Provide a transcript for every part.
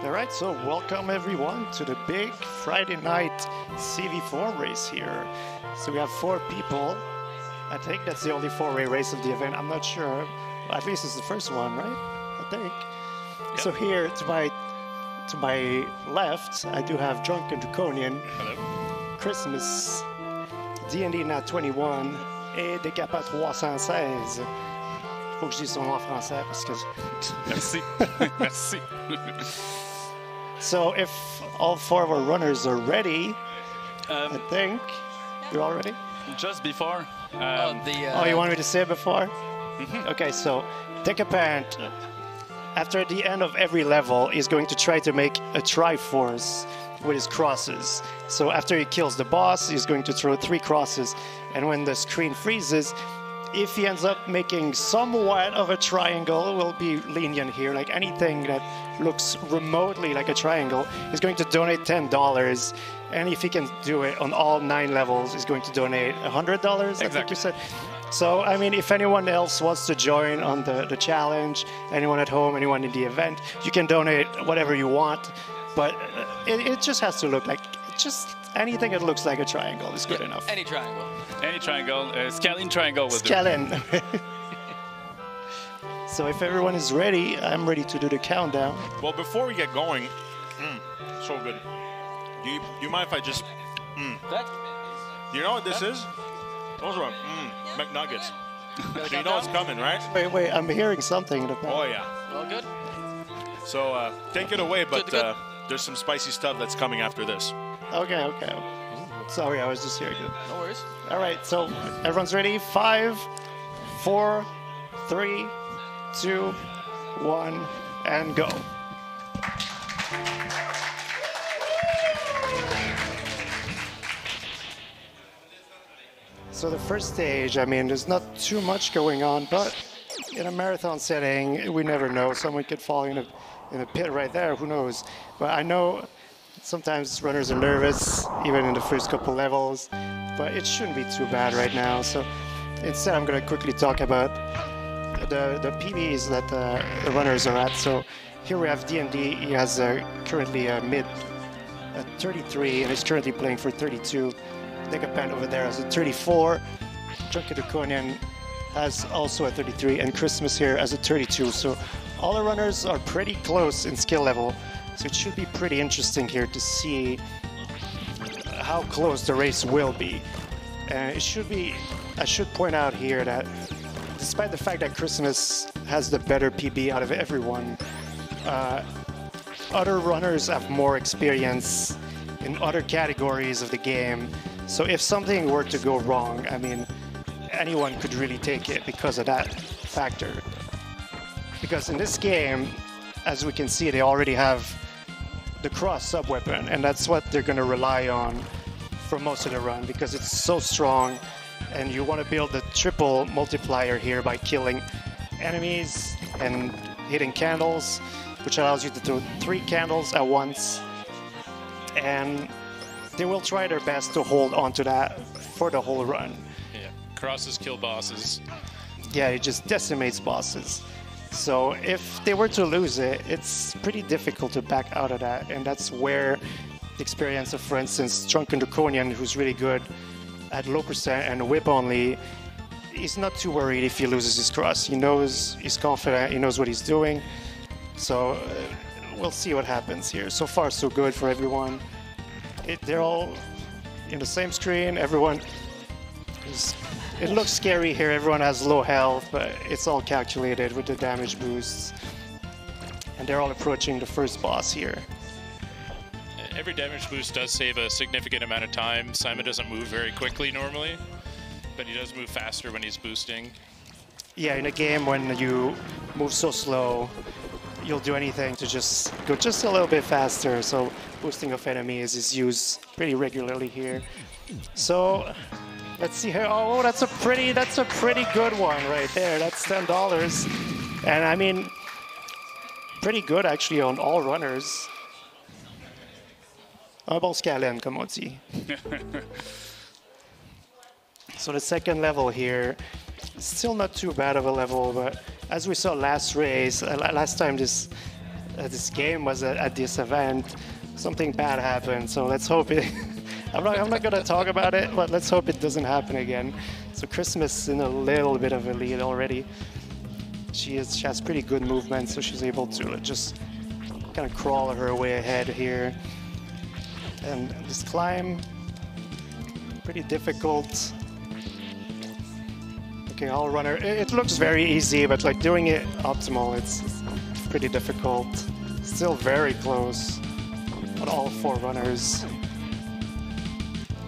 All right, so welcome everyone to the big Friday night CV4 race here. So we have 4 people. I think that's the only 4-way race of the event. I'm not sure. At least it's the first one, right? I think. Yep. So here to my left, I do have DrunkenDraconian. Hello. Crismas, DnDNat21 et Decapent316. Faut que je dise son nom en français parce que... Merci. Merci. So if all 4 of our runners are ready, I think you're all ready? Just before. Oh, you want me to say it before? Mm-hmm. Okay, so Decapent, after the end of every level, is going to try to make a Triforce with his crosses. So after he kills the boss, he's going to throw 3 crosses, and when the screen freezes, if he ends up making somewhat of a triangle, we'll be lenient here. Like anything that looks remotely like a triangle, he's going to donate $10. And if he can do it on all 9 levels, he's going to donate $100, exactly. I think you said. So, I mean, if anyone else wants to join on the challenge, anyone at home, anyone in the event, you can donate whatever you want. But it just has to look like, just anything that looks like a triangle is good enough. Any triangle. Any triangle. Scalene triangle will do. Scalene. So if everyone is ready, I'm ready to do the countdown. Well, before we get going, so good. Do you mind if I just... Do you know what this is? Those are McNuggets. So you know it's coming, right? Wait, I'm hearing something in the back. Oh, yeah. Well, good. So take it away, but there's some spicy stuff that's coming after this. Okay. Sorry, I was just hearing it. No worries. All right, so everyone's ready? 5, 4, 3, 2, 1, and go. So the first stage, I mean, there's not too much going on, but in a marathon setting, we never know. Someone could fall in a pit right there, who knows? But I know sometimes runners are nervous, even in the first couple levels, but it shouldn't be too bad right now. So instead, I'm going to quickly talk about the PBs that the runners are at. So here we have DnD. He has currently a mid at 33, and is currently playing for 32. Decapent over there has a 34. DrunkenDraconian has also a 33, and Crismas here has a 32. So all the runners are pretty close in skill level. So it should be pretty interesting here to see how close the race will be. It should be. I should point out here that despite the fact that Crismas has the better PB out of everyone, other runners have more experience in other categories of the game. So if something were to go wrong, I mean, anyone could really take it because of that factor. Because in this game, as we can see, they already have the cross sub-weapon, and that's what they're going to rely on for most of the run, because it's so strong, and you want to build the triple multiplier here by killing enemies and hitting candles, which allows you to throw 3 candles at once, and they will try their best to hold on to that for the whole run. Yeah, crosses kill bosses. Yeah, it just decimates bosses. So if they were to lose it, it's pretty difficult to back out of that, and that's where the experience of, for instance, DrunkenDraconian, who's really good at low percent and whip only, he's not too worried if he loses his cross. He knows, he's confident, he knows what he's doing. So we'll see what happens here. So far, so good for everyone. They're all in the same screen. Everyone is... It looks scary here. Everyone has low health, but it's all calculated with the damage boosts. And they're all approaching the first boss here. Every damage boost does save a significant amount of time. Simon doesn't move very quickly normally, but he does move faster when he's boosting. Yeah, in a game when you move so slow, you'll do anything to just go just a little bit faster. So boosting of enemies is used pretty regularly here. So let's see here. Oh, that's a pretty good one right there. That's $10, and I mean, pretty good actually on all runners. Un bon scalene, comme on dit. So the second level here, still not too bad of a level, but as we saw last race, last time this this game was at this event, something bad happened. So let's hope it. I'm not gonna talk about it, but let's hope it doesn't happen again. So Crismas in a little bit of a lead already. She has pretty good movement, so she's able to just kind of crawl her way ahead here. And this climb, pretty difficult. Okay, all runner. It looks very easy, but like doing it optimal, it's pretty difficult. Still very close on all 4 runners.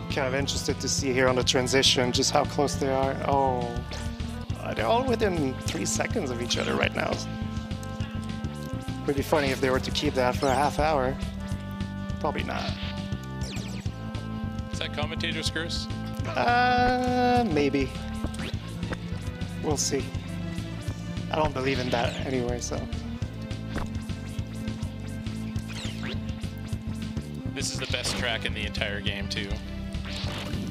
Kind of interested to see here on the transition just how close they are. Oh, they're all within 3 seconds of each other right now. Would be funny if they were to keep that for a half hour. Probably not. Is that commentator's curse? Maybe. We'll see. I don't believe in that anyway, so. This is the best track in the entire game, too.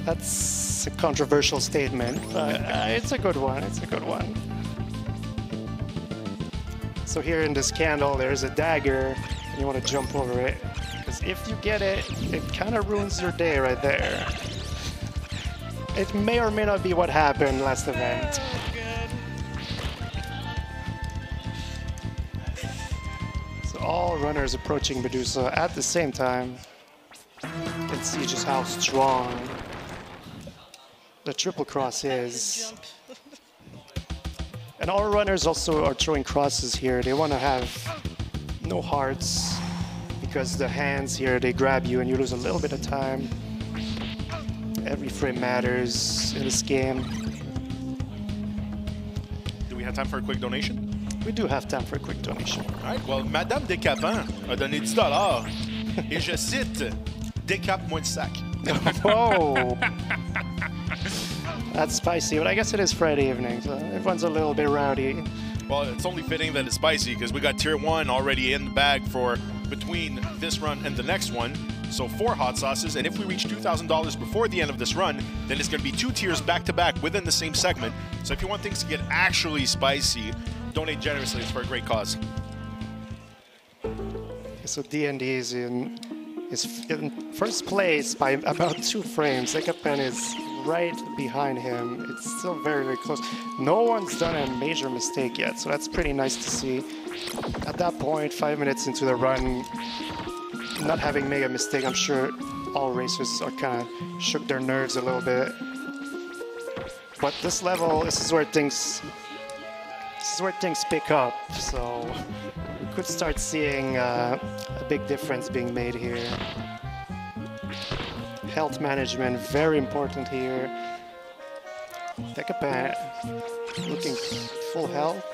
That's a controversial statement, but it's a good one. It's a good one. So here in this candle, there's a dagger, and you want to jump over it. Because if you get it, it kind of ruins your day right there. It may or may not be what happened last event. So all runners approaching Medusa at the same time. You can see just how strong the triple cross is. And all runners also are throwing crosses here. They want to have no hearts because the hands here, they grab you and you lose a little bit of time. Every frame matters in this game. Do we have time for a quick donation? We do have time for a quick donation. All right, well, Madame Decapent a donné $10 et je cite, décape moins de sac. Whoa! That's spicy, but I guess it is Friday evening, so everyone's a little bit rowdy. Well, it's only fitting that it's spicy because we got tier 1 already in the bag for between this run and the next one. So 4 hot sauces, and if we reach $2,000 before the end of this run, then it's going to be 2 tiers back to back within the same segment. So if you want things to get actually spicy, donate generously. It's for a great cause. So DnD is in first place by about 2 frames. Decapent is right behind him. It's still very, very close. No one's done a major mistake yet, so that's pretty nice to see. At that point, 5 minutes into the run, not having made a mistake, I'm sure all racers are kind of shook their nerves a little bit. But this level, this is where things pick up. So we could start seeing a big difference being made here. Health management, very important here. Decapent looking full health.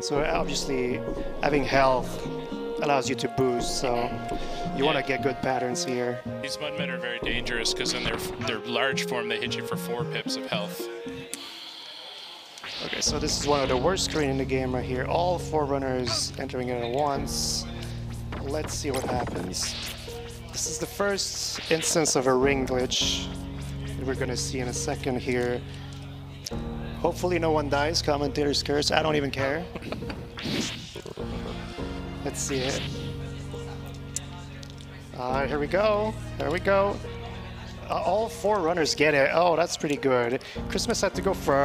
So obviously having health allows you to boost, so you want to get good patterns here. These Mudmen are very dangerous because in their large form they hit you for 4 pips of health. Okay, so this is one of the worst screens in the game right here. All 4 runners entering it at once. Let's see what happens. This is the first instance of a ring glitch that we're going to see in a second here. Hopefully no one dies. Commentator's curse. I don't even care. Let's see it. Here we go. There we go. All 4 runners get it. Oh, that's pretty good. Crismas had to go for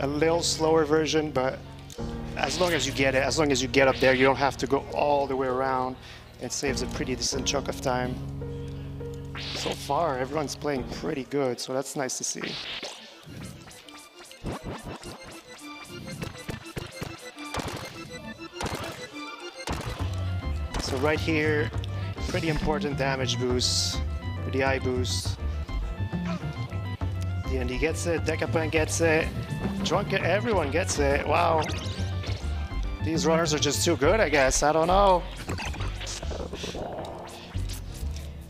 a little slower version, but as long as you get it, as long as you get up there, you don't have to go all the way around. It saves a pretty decent chunk of time. So far, everyone's playing pretty good, so that's nice to see. So right here, pretty important damage boost, pretty high boost. DnD gets it, Decapent gets it, Drunken, everyone gets it. Wow. These runners are just too good, I guess. I don't know.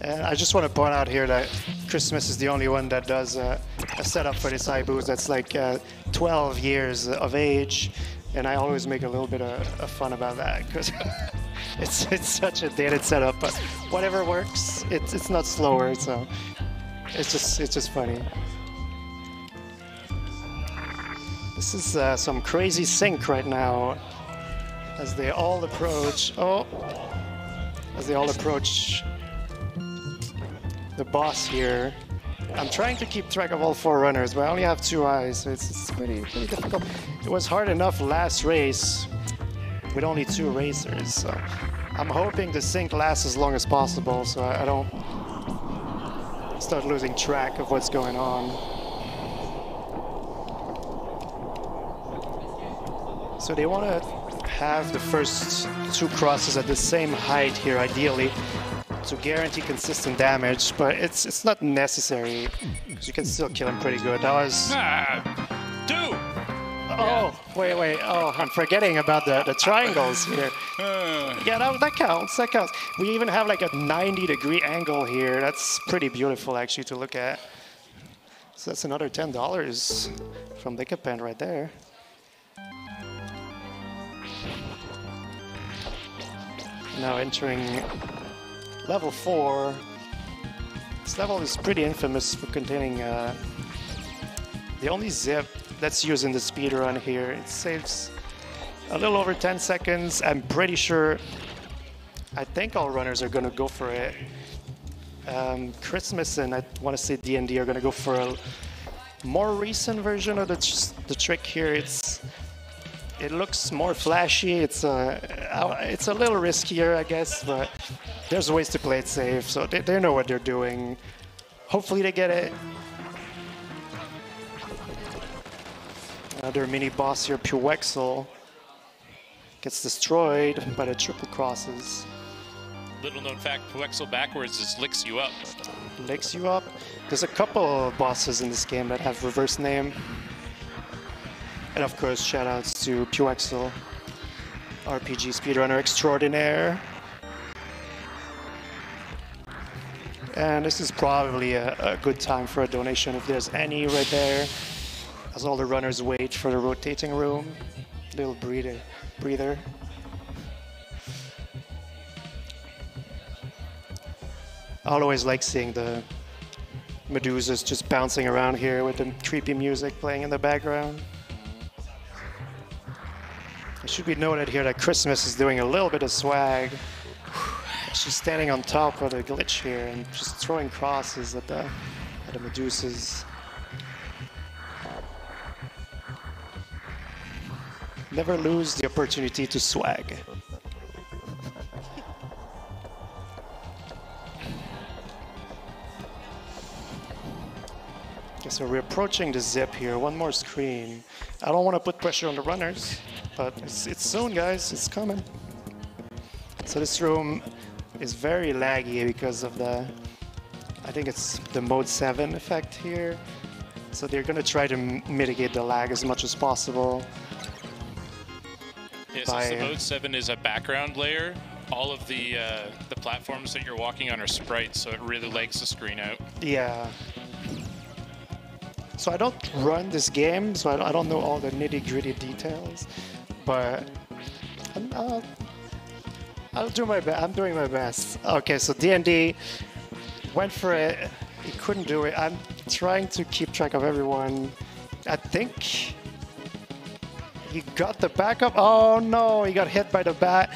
And I just want to point out here that Crismas is the only one that does a setup for this high boost that's like 12 years of age. And I always make a little bit of fun about that because it's such a dated setup. But whatever works, it's not slower, so it's just funny. This is some crazy sync right now. as they all approach. Oh, as they all approach the boss here. I'm trying to keep track of all 4 runners, but I only have 2 eyes, so it's pretty difficult. It was hard enough last race with only 2 racers, so I'm hoping the sync lasts as long as possible, so I don't start losing track of what's going on. So they want to have the first 2 crosses at the same height here, ideally, to guarantee consistent damage, but it's not necessary, because you can still kill him pretty good. That was... Oh, wait. Oh, I'm forgetting about the triangles here. Yeah, that counts. We even have like a 90-degree angle here. That's pretty beautiful, actually, to look at. So that's another $10 from Decapent right there. Now entering level 4. This level is pretty infamous for containing the only zip that's used in the speedrun here. It saves a little over 10 seconds. I'm pretty sure, I think all runners are gonna go for it. Crismas and I want to say DnD are gonna go for a more recent version of the trick here. It looks more flashy. It's a little riskier, I guess, but there's ways to play it safe, so they know what they're doing. Hopefully they get it. Another mini boss here, Puwexel, gets destroyed by the triple crosses. Little known fact, Puwexel backwards is licks you up. Licks you up. There's a couple of bosses in this game that have reverse name. And of course, shoutouts to Puwexel, RPG speedrunner extraordinaire. And this is probably a good time for a donation if there's any right there, as all the runners wait for the rotating room. Little breather. I always like seeing the Medusas just bouncing around here with the creepy music playing in the background. It should be noted here that Crismas is doing a little bit of swag. She's standing on top of the glitch here and just throwing crosses at the Medusas. Never lose the opportunity to swag. Okay, so we're approaching the zip here. One more screen. I don't want to put pressure on the runners, but it's soon, guys. It's coming. So this room is very laggy because of I think it's the mode 7 effect here. So they're going to try to mitigate the lag as much as possible. Yeah, since the mode 7 is a background layer, all of the platforms that you're walking on are sprites, so it really legs the screen out. Yeah. So I don't run this game, so I don't know all the nitty-gritty details, but I'll do my best. I'm doing my best. Okay, so DnD went for it. He couldn't do it. I'm trying to keep track of everyone. I think he got the backup. Oh no, he got hit by the bat.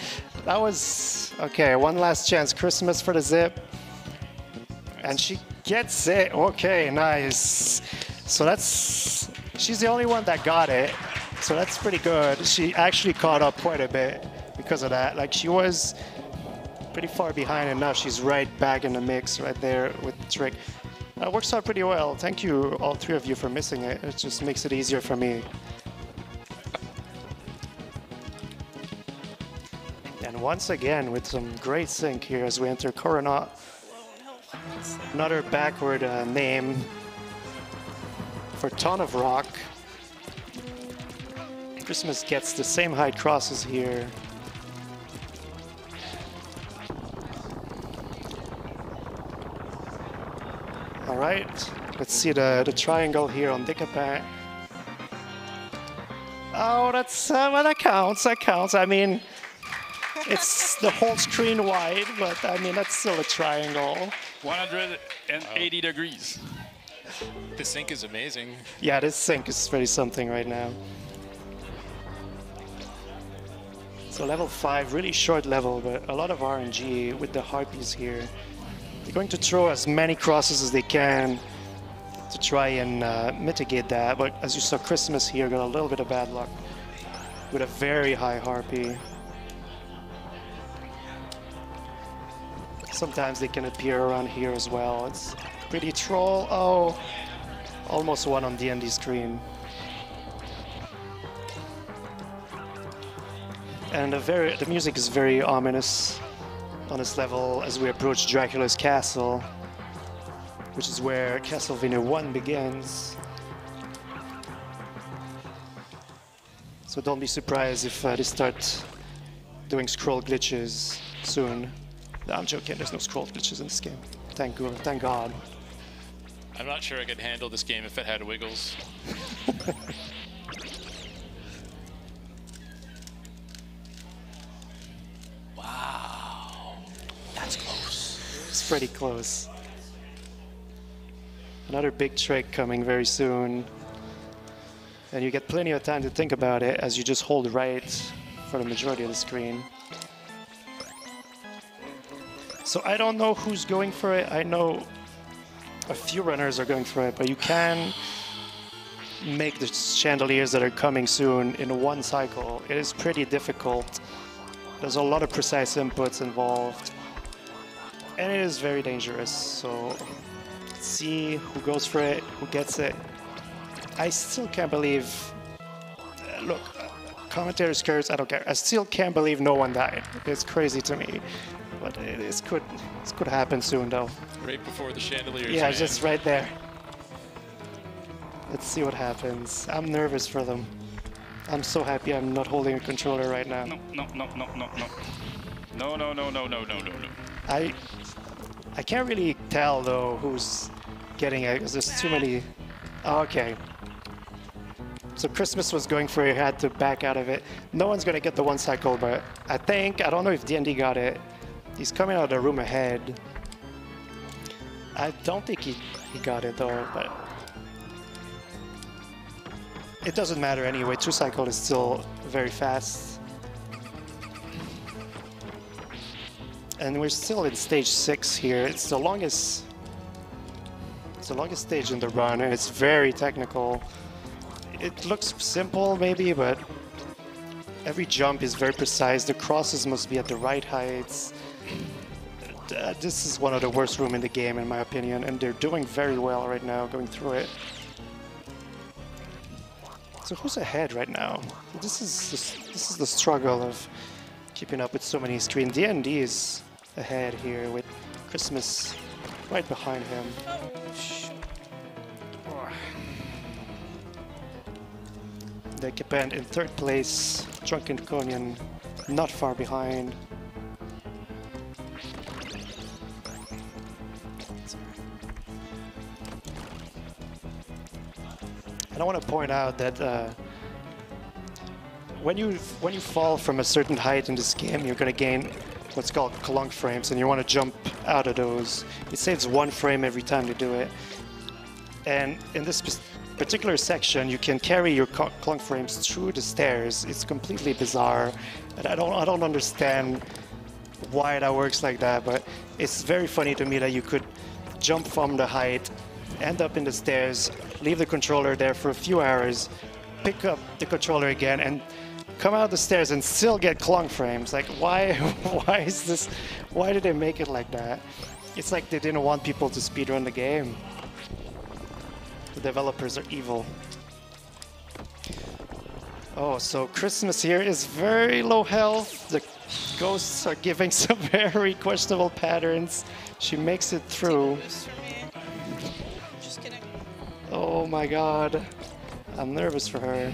That was okay. One last chance. Crismas for the zip, and she gets it. Okay, nice. So she's the only one that got it. So that's pretty good. She actually caught up quite a bit because of that. Like, she was pretty far behind, and now she's right back in the mix right there with the trick. It works out pretty well. Thank you, all 3 of you, for missing it. It just makes it easier for me. And once again, with some great sync here as we enter Coronat. Another backward name for Ton of Rock. Crismas gets the same height crosses here. All right, let's see the triangle here on Decapent. Oh, that's well, that counts. That counts. I mean, it's the whole screen wide, but I mean that's still a triangle. 180 degrees. The sync is amazing. Yeah, this sync is really something right now. So level 5, really short level, but a lot of RNG with the harpies here. They're going to throw as many crosses as they can to try and mitigate that, but as you saw, Crismas here got a little bit of bad luck with a very high harpy. Sometimes they can appear around here as well. It's pretty troll. Oh, almost one on DnD screen. And the music is very ominous on this level as we approach Dracula's castle, which is where Castlevania 1 begins. So don't be surprised if they start doing scroll glitches soon. No, I'm joking, there's no scroll glitches in this game. Thank God. I'm not sure I could handle this game if it had wiggles. Wow. That's close. It's pretty close. Another big trick coming very soon. And you get plenty of time to think about it as you just hold right for the majority of the screen. So I don't know who's going for it. I know a few runners are going for it, but you can make the chandeliers that are coming soon in one cycle. It is pretty difficult. There's a lot of precise inputs involved. And it is very dangerous, so let's see who goes for it, who gets it. I still can't believe, look, commentators curse, I don't care. I still can't believe no one died. It's crazy to me. But this could happen soon, though. Right before the chandeliers. Yeah, man. just right there. Let's see what happens. I'm nervous for them. I'm so happy I'm not holding a controller right now. No. I can't really tell though who's getting it because there's too many. Oh, okay. So Crismas was going for it, he had to back out of it. No one's gonna get the one cycle, but I don't know if DnD got it. He's coming out of the room ahead. I don't think he got it though, but it doesn't matter anyway. 2 cycle is still very fast. And we're still in stage 6 here. It's the longest stage in the run, and it's very technical. It looks simple maybe, but every jump is very precise. The crosses must be at the right heights. This is one of the worst rooms in the game, in my opinion, and they're doing very well right now, going through it. So who's ahead right now? This is the struggle of keeping up with so many screens. DnD is ahead here with Crismas right behind him. Decapent in 3rd place. DrunkenDraconian not far behind. And I want to point out that when you fall from a certain height in this game, you're going to gain what's called clunk frames, and you want to jump out of those. It saves 1 frame every time you do it. And in this particular section, you can carry your clunk frames through the stairs. It's completely bizarre, and I don't understand why that works like that. But it's very funny to me that you could jump from the height, end up in the stairs, leave the controller there for a few hours, pick up the controller again, and come out the stairs and still get clunk frames. Like, why is this? Why did they make it like that? It's like they didn't want people to speedrun the game. The developers are evil. Oh, so Crismas here is very low health. The ghosts are giving some very questionable patterns. She makes it through. Oh my god. I'm nervous for her.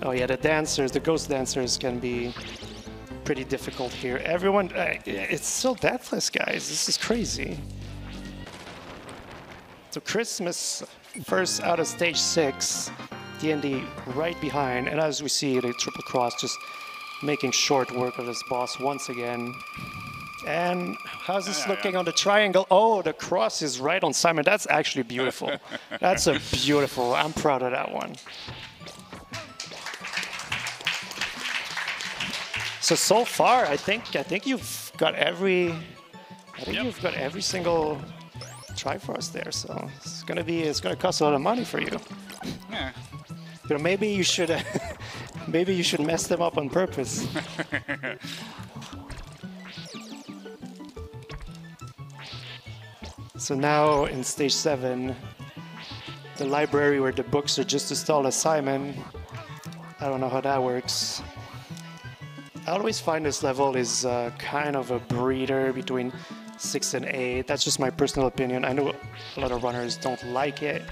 Oh yeah, the ghost dancers can be pretty difficult here. Everyone, it's still deathless, guys. This is crazy. So Crismas first out of stage 6, DnD right behind, and as we see, the triple cross just making short work of this boss once again. And how's this looking on the triangle? Oh, the cross is right on Simon. That's actually beautiful. That's a beautiful. I'm proud of that one. So far, I think you've got every you've got every single Triforce there. So it's gonna cost a lot of money for you. Yeah. You know, maybe you should maybe you should mess them up on purpose. So now in stage 7, the library where the books are just to stall a Simon. I don't know how that works. I always find this level is kind of a breeder between 6 and 8. That's just my personal opinion. I know a lot of runners don't like it,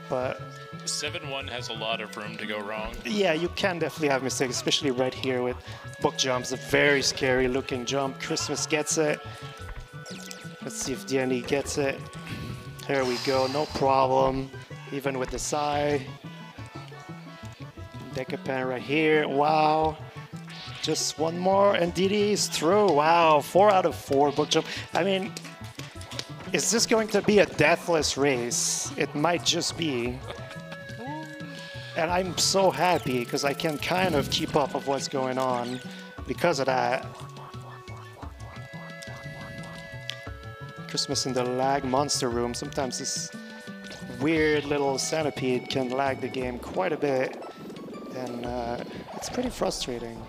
but 7-1 has a lot of room to go wrong. yeah, you can definitely have mistakes, especially right here with book jumps. A very scary looking jump. Crismas gets it. Let's see if DnD gets it. There we go, no problem. Even with the Psy. Decapent right here, wow. Just one more and DD is through. Wow, 4 out of 4 book jump. I mean, is this going to be a deathless race? It might just be. And I'm so happy because I can kind of keep up of what's going on because of that. Crismas in the lag monster room. Sometimes this weird little centipede can lag the game quite a bit, and it's pretty frustrating.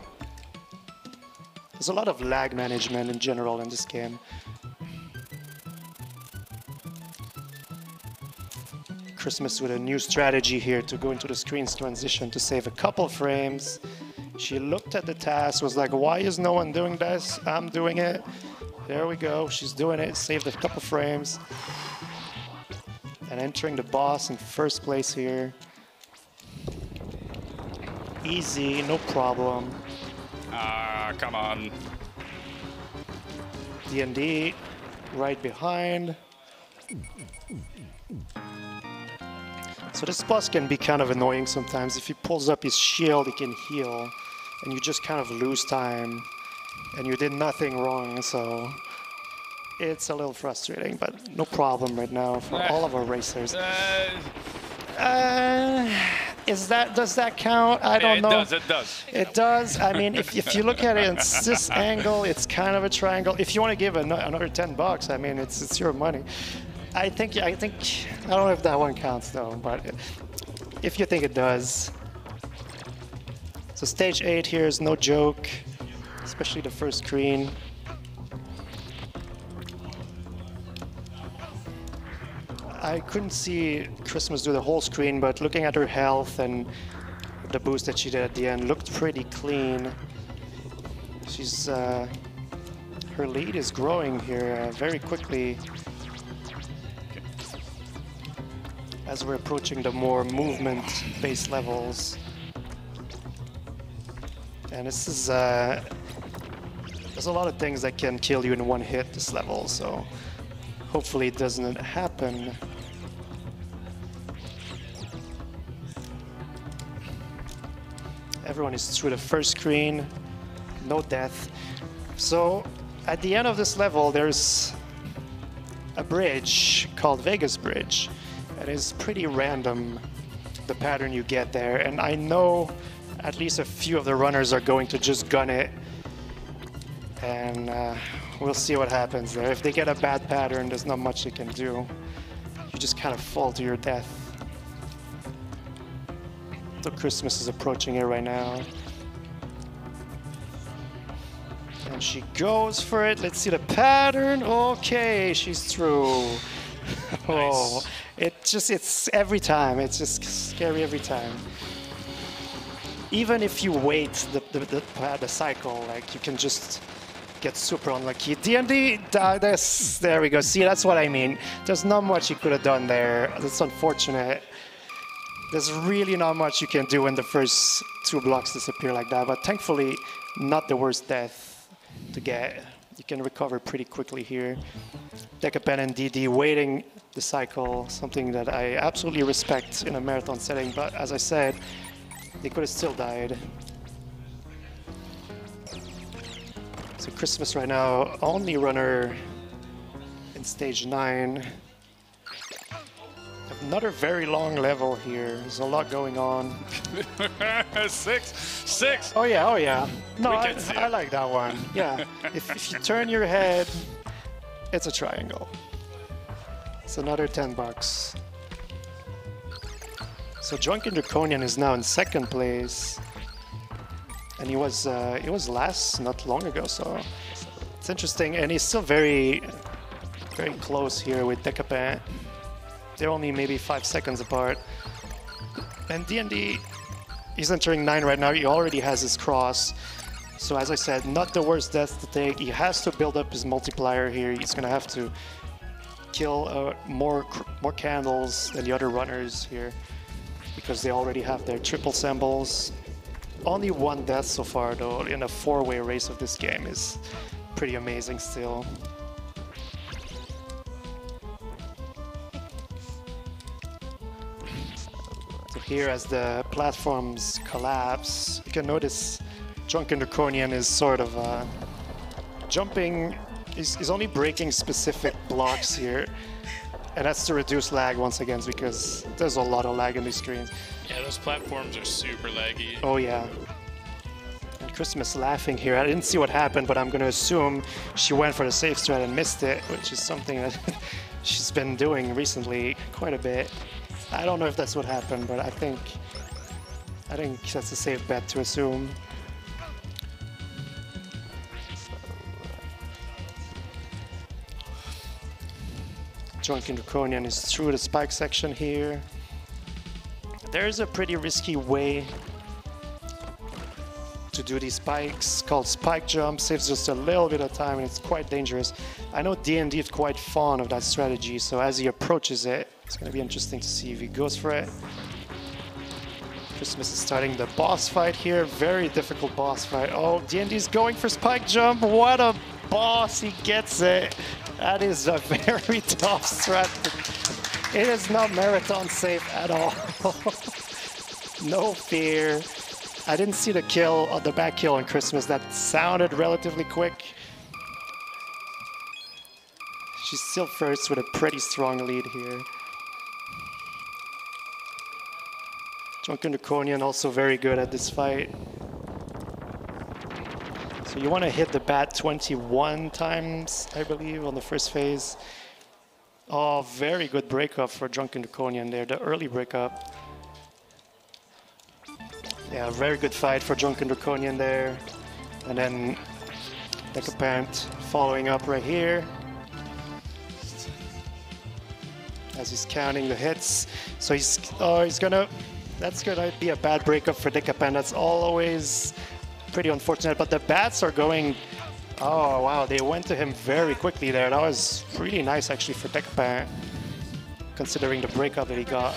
There's a lot of lag management in general in this game. Crismas with a new strategy here to go into the screen's transition to save a couple frames. She looked at the task, was like, why is no one doing this? I'm doing it. There we go, she's doing it, saved a couple frames. And entering the boss in first place here. Easy, no problem. Ah, come on. DnD right behind. So this boss can be kind of annoying sometimes. If he pulls up his shield, he can heal. And you just kind of lose time. And you did nothing wrong, so it's a little frustrating, but no problem right now for all of our racers. Does that count? I don't know. It does. It does. I mean, if you look at it in this angle, it's kind of a triangle. If you want to give another $10, I mean, it's your money. I don't know if that one counts though, but if you think it does. So stage 8 here is no joke. Especially the first screen. I couldn't see Crismas do the whole screen, but looking at her health and the boost that she did at the end looked pretty clean. She's her lead is growing here very quickly as we're approaching the more movement-based levels. And this is there's a lot of things that can kill you in one hit this level, so hopefully it doesn't happen. Everyone is through the first screen, no death. So at the end of this level, there's a bridge called Vegas Bridge. It is pretty random, the pattern you get there, and I know at least a few of the runners are going to just gun it. And we'll see what happens there. If they get a bad pattern, there's not much they can do. You just kind of fall to your death. So Crismas is approaching it right now. And she goes for it. Let's see the pattern. Okay, she's through. Oh, it's every time. It's just scary every time. Even if you wait the cycle, like you can just get super unlucky. DnD, there we go. See, that's what I mean. There's not much you could have done there. That's unfortunate. There's really not much you can do when the first 2 blocks disappear like that, but thankfully, not the worst death to get. You can recover pretty quickly here. Decapent and DD waiting the cycle, something that I absolutely respect in a marathon setting, but as I said, they could have still died. So Crismas right now, only runner in stage 9. Another very long level here. There's a lot going on. 6. Oh yeah, oh yeah. No, We I can see I it. like that one. Yeah. if you turn your head, it's a triangle. It's another $10. So DrunkenDraconian is now in second place, and he was last not long ago. So it's interesting, and he's still very close here with Decapent. They're only maybe 5 seconds apart. And DnD, he's entering 9 right now. He already has his cross. So as I said, not the worst death to take. He has to build up his multiplier here. He's gonna have to kill more candles than the other runners here, because they already have their triple symbols. Only 1 death so far though in a 4-way race of this game is pretty amazing still. So here as the platforms collapse, you can notice DrunkenDraconian is sort of jumping, he's only breaking specific blocks here. And that's to reduce lag once again, because there's a lot of lag in these screens. Yeah, those platforms are super laggy. Oh yeah. And Crismas laughing here. I didn't see what happened, but I'm going to assume she went for the safe strat and missed it, which is something that she's been doing recently quite a bit. I don't know if that's what happened, but I think that's a safe bet to assume. DrunkenDraconian is through the spike section here. There's a pretty risky way to do these spikes called spike jump. Saves just a little bit of time and it's quite dangerous. I know DnD is quite fond of that strategy, so as he approaches it, it's going to be interesting to see if he goes for it. Crismas is starting the boss fight here. Very difficult boss fight. Oh, DnD is going for spike jump. What a boss. He gets it. That is a very tough strat. It is not marathon safe at all. No fear. I didn't see the kill, the back kill on Crismas. That sounded relatively quick. She's still first with a pretty strong lead here. DrunkenDraconian also very good at this fight. So you want to hit the bat 21 times, I believe, on the first phase. Oh, very good breakup for DrunkenDraconian there, the early breakup. Yeah, very good fight for DrunkenDraconian there. And then Decapent following up right here. As he's counting the hits. So he's gonna, that's gonna be a bad breakup for Decapent. That's always pretty unfortunate, but the bats are going, oh wow, they went to him very quickly there. That was really nice actually for Decapent, considering the breakup that he got.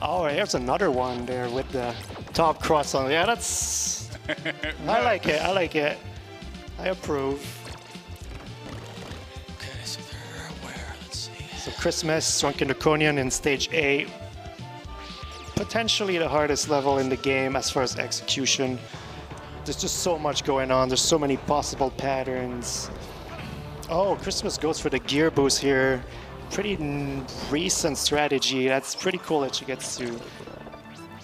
Oh, here's another one there with the top cross on. Yeah, that's, I like it, I like it. I approve. Okay, so they're where? Let's see. So Crismas, DrunkenDraconian in stage 8. Potentially the hardest level in the game as far as execution. There's just so much going on. There's so many possible patterns. Oh, Crismas goes for the gear boost here. Pretty recent strategy. That's pretty cool that she gets to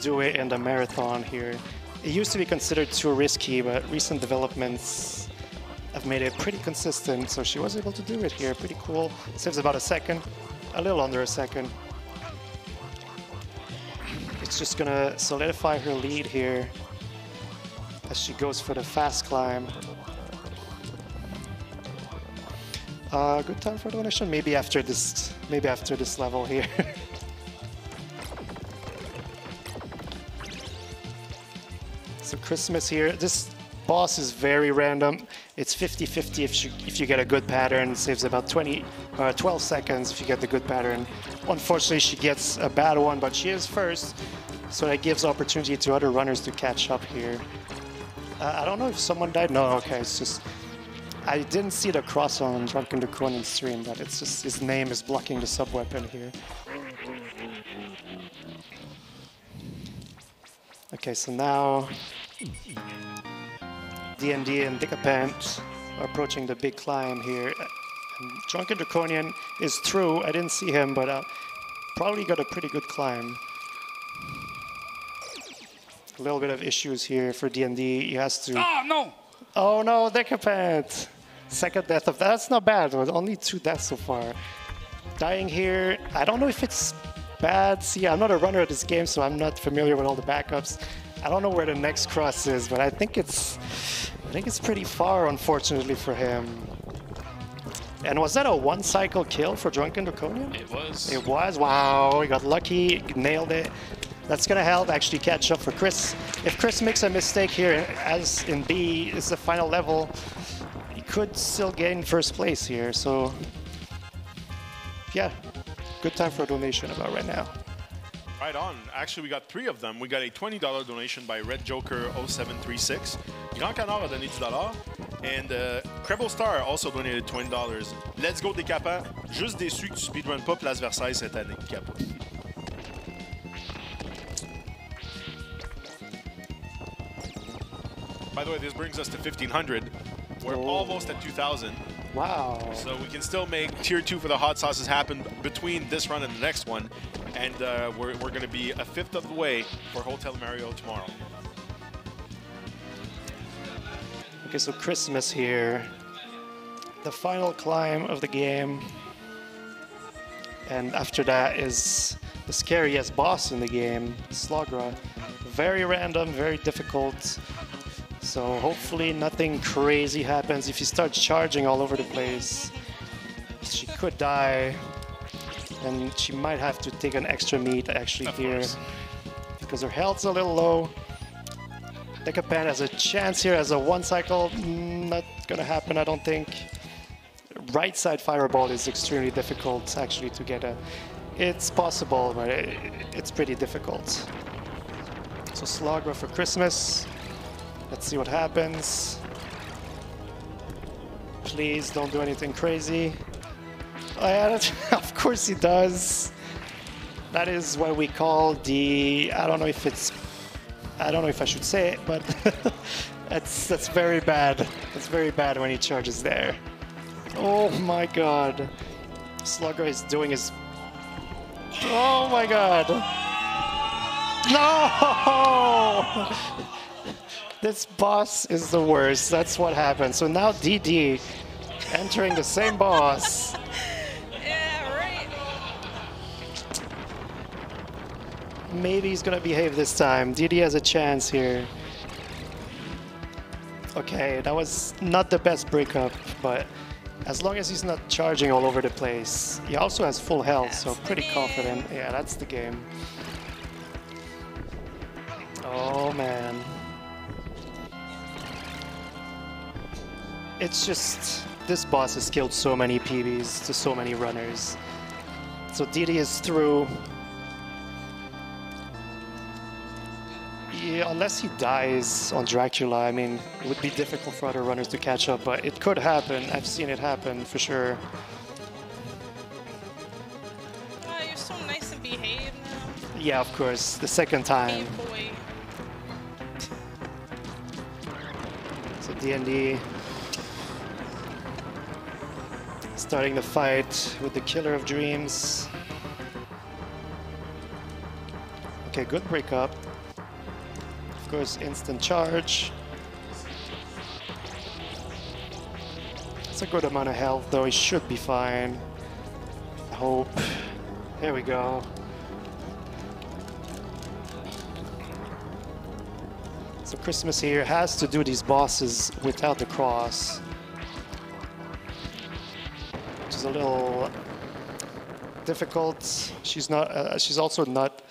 do it in the marathon here. It used to be considered too risky, but recent developments have made it pretty consistent. So she was able to do it here. Pretty cool. Saves about a second, a little under a second. It's just gonna solidify her lead here as she goes for the fast climb. Good time for donation. Maybe after this level here. So Crismas here. This boss is very random. It's 50-50 if you get a good pattern. It saves about 12 seconds if you get the good pattern. Unfortunately, she gets a bad one, but she is first, so that gives opportunity to other runners to catch up here. I don't know if someone died. No, okay, it's just I didn't see the cross on DrunkenDraconian's stream, but it's just his name is blocking the sub-weapon here. Okay, so now DnD and Decapent are approaching the big climb here. DrunkenDraconian is through. I didn't see him, but probably got a pretty good climb. A little bit of issues here for DnD. He has to... Oh, no! Oh no, Decapent! Second death of that. That's not bad. Only 2 deaths so far. Dying here. I don't know if it's bad. See, I'm not a runner at this game, so I'm not familiar with all the backups. I don't know where the next cross is, but I think it's pretty far, unfortunately for him. And was that a 1-cycle kill for DrunkenDraconian? It was. It was. Wow, he got lucky, nailed it. That's gonna help actually catch up for Chris. If Chris makes a mistake here, as in B is the final level, he could still gain first place here. So yeah, good time for a donation about right now. Right on. Actually, we got 3 of them. We got a $20 donation by Red Joker 0736. Grand Canard a donné $10. And Treble Star also donated $20. Let's go Decapent. Juste déçu que tu speedrun pas Place Versailles cette année. Capote. By the way, this brings us to 1,500. We're almost at 2,000. Wow. So we can still make tier 2 for the hot sauces happen between this run and the next one. And we're going to be 1/5 of the way for Hotel Mario tomorrow. Okay, so Christmas here. The final climb of the game. And after that is the scariest boss in the game, Slogra. Very random, very difficult. So hopefully nothing crazy happens. If he starts charging all over the place, she could die. And she might have to take an extra meat actually here. Because her health's a little low. Decapent has a chance here as a 1-cycle. Not gonna happen, I don't think. Right side fireball is extremely difficult actually to get a... It's possible, but it's pretty difficult. So Slogra for Christmas. Let's see what happens. Please don't do anything crazy. Oh, yeah, of course he does. That is what we call the... I don't know if I should say it, but that's very bad. That's very bad when he charges there. Oh my god. Slugger is doing his... Oh my god. No! This boss is the worst. That's what happened. So now DD entering the same boss. Yeah, right. Maybe he's gonna behave this time. DD has a chance here. Okay, that was not the best breakup, but as long as he's not charging all over the place. He also has full health, so pretty confident. Yeah, that's the game. Oh man. It's just, this boss has killed so many PBs to so many runners. So DD is through. Yeah, unless he dies on Dracula, I mean, it would be difficult for other runners to catch up, but it could happen. I've seen it happen for sure. Oh, you're so nice and behaved now. Yeah, of course, the second time. Hey, boy. So DnD starting the fight with the Killer of Dreams. Okay, good breakup. Of course, instant charge. It's a good amount of health, though. He should be fine. I hope. There we go. So Christmas here has to do these bosses without the cross, which is a little difficult. She's not. She's also not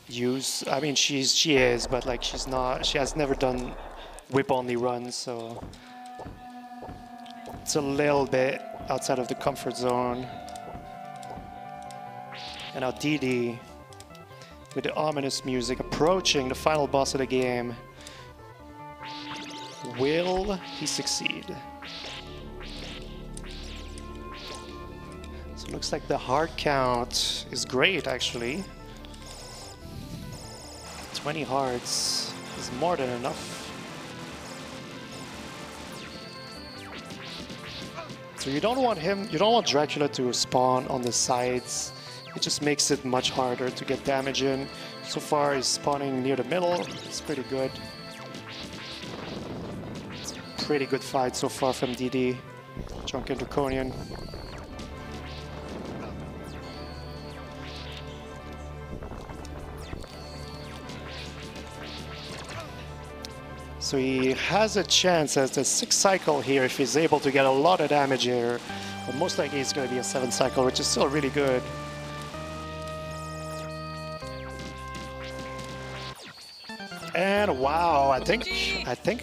used. I mean, she is, but like she's not. She has never done whip-only runs, so it's a little bit outside of the comfort zone. And now DD with the ominous music approaching the final boss of the game. Will he succeed? So it looks like the hard count is great, actually. 20 hearts is more than enough. So you don't want him, you don't want Dracula to spawn on the sides. It just makes it much harder to get damage in. So far he's spawning near the middle. It's pretty good. Pretty good fight so far from DD. DrunkenDraconian. So he has a chance as the 6th cycle here if he's able to get a lot of damage here. But most likely it's going to be a 7th cycle, which is still really good. And wow, I think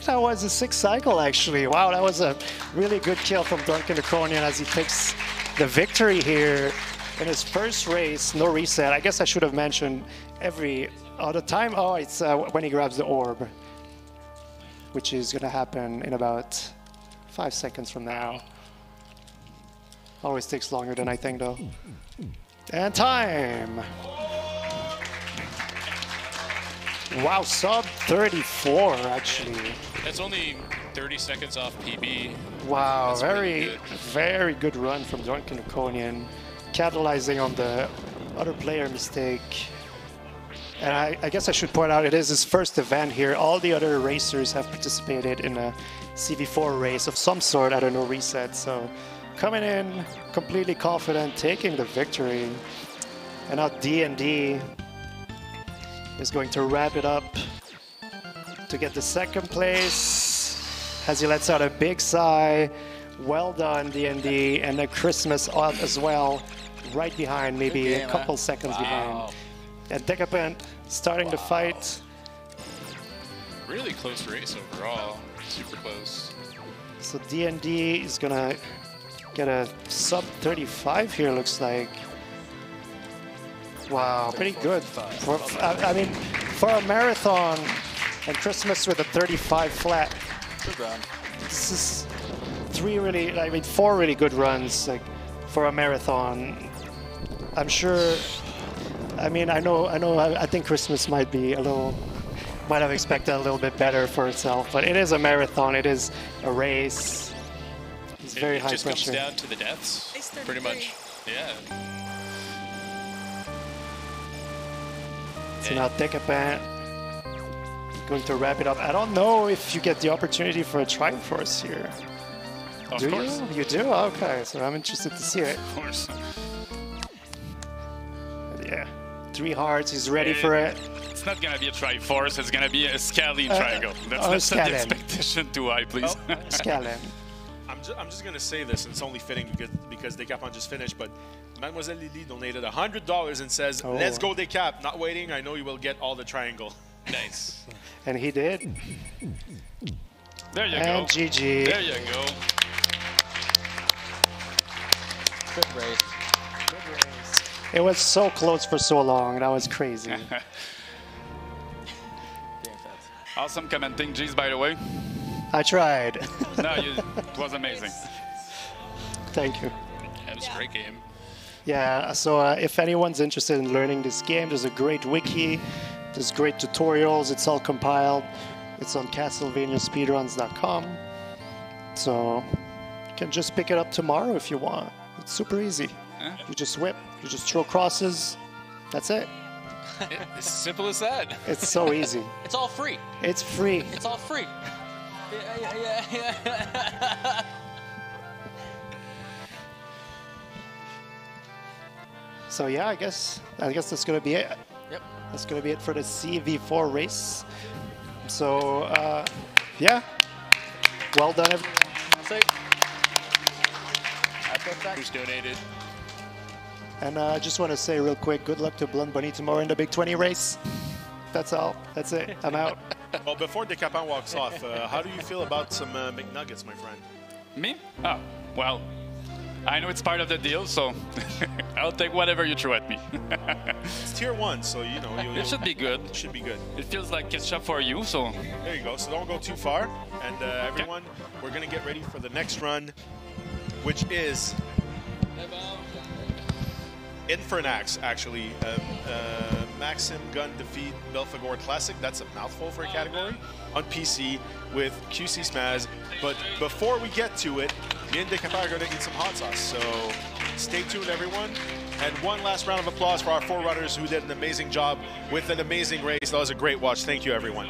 that was a 6th cycle actually. Wow, that was a really good kill from DrunkenDraconian as he takes the victory here in his first race. NoReset. I guess I should have mentioned every other time. Oh, it's when he grabs the orb, which is gonna happen in about 5 seconds from now. Always takes longer than I think though. And time! Wow, sub 34 actually. That's only 30 seconds off PB. Wow, That's very good run from DrunkenDraconian, capitalizing on the other player mistake. And I guess I should point out it is his first event here. All the other racers have participated in a CV4 race of some sort at a NoReset. So coming in completely confident, taking the victory. And now DnD is going to wrap it up to get the 2nd place as he lets out a big sigh. Well done, DnD, and a crismas out as well, right behind, maybe a couple seconds behind. And Decapent starting the fight. Really close race overall. Super close. So DnD is gonna get a sub 35 here, looks like. Wow, pretty good. I mean, for a marathon and crismas with a 35 flat. This is 4 really good runs like for a marathon. I'm sure. I mean, I think crismas might have expected a little bit better for itself, but it is a marathon. It is a race. It's very high pressure. It just comes down to the deaths, pretty much. Yeah. So now Decapent going to wrap it up. I don't know if you get the opportunity for a Triforce here. Of do course. you? You do? Okay, so I'm interested to see it. Of course. Yeah. 3 hearts, he's ready for it. It's not gonna be a Triforce, it's gonna be a Scaling Triangle. Let's not set the expectation too high, please. Scalen. I'm just gonna say this, and it's only fitting because Decapent just finished, but Mademoiselle Lily donated $100 and says, "Let's go Decap." Not waiting. I know you will get all the triangle. Nice. And he did. There you and go. GG. There you go. Good race. It was so close for so long. That was crazy. Awesome commenting, G's, by the way. I tried. No, it was amazing. Thank you. Yeah, it was a great game. Yeah, so if anyone's interested in learning this game, there's a great wiki. There's great tutorials. It's all compiled. It's on CastlevaniaSpeedruns.com. So you can just pick it up tomorrow if you want. It's super easy. You just whip, you just throw crosses. That's it. It's as simple as that. It's so easy. It's all free. It's free. It's all free. Yeah. So yeah, I guess that's gonna be it. Yep. That's gonna be it for the CV4 race. So yeah, well done, everyone. Who's donated? And I just want to say real quick, good luck to Blunt Bunny tomorrow in the Big 20 race. That's all. That's it. I'm out. Well, before Decapent walks off, how do you feel about some McNuggets, my friend? Me? Oh, well, I know it's part of the deal, so I'll take whatever you throw at me. It's tier 1, so you know. It should be good. It should be good. It feels like ketchup for you, so. There you go. So don't go too far. And everyone, we're going to get ready for the next run, which is Infernax, actually. Maxim Gun Defeat Belphegor Classic. That's a mouthful for a category. On PC with QC Smaz. But before we get to it, me and Decapent are going to eat some hot sauce. So stay tuned, everyone. And one last round of applause for our 4 runners who did an amazing job with an amazing race. That was a great watch. Thank you, everyone.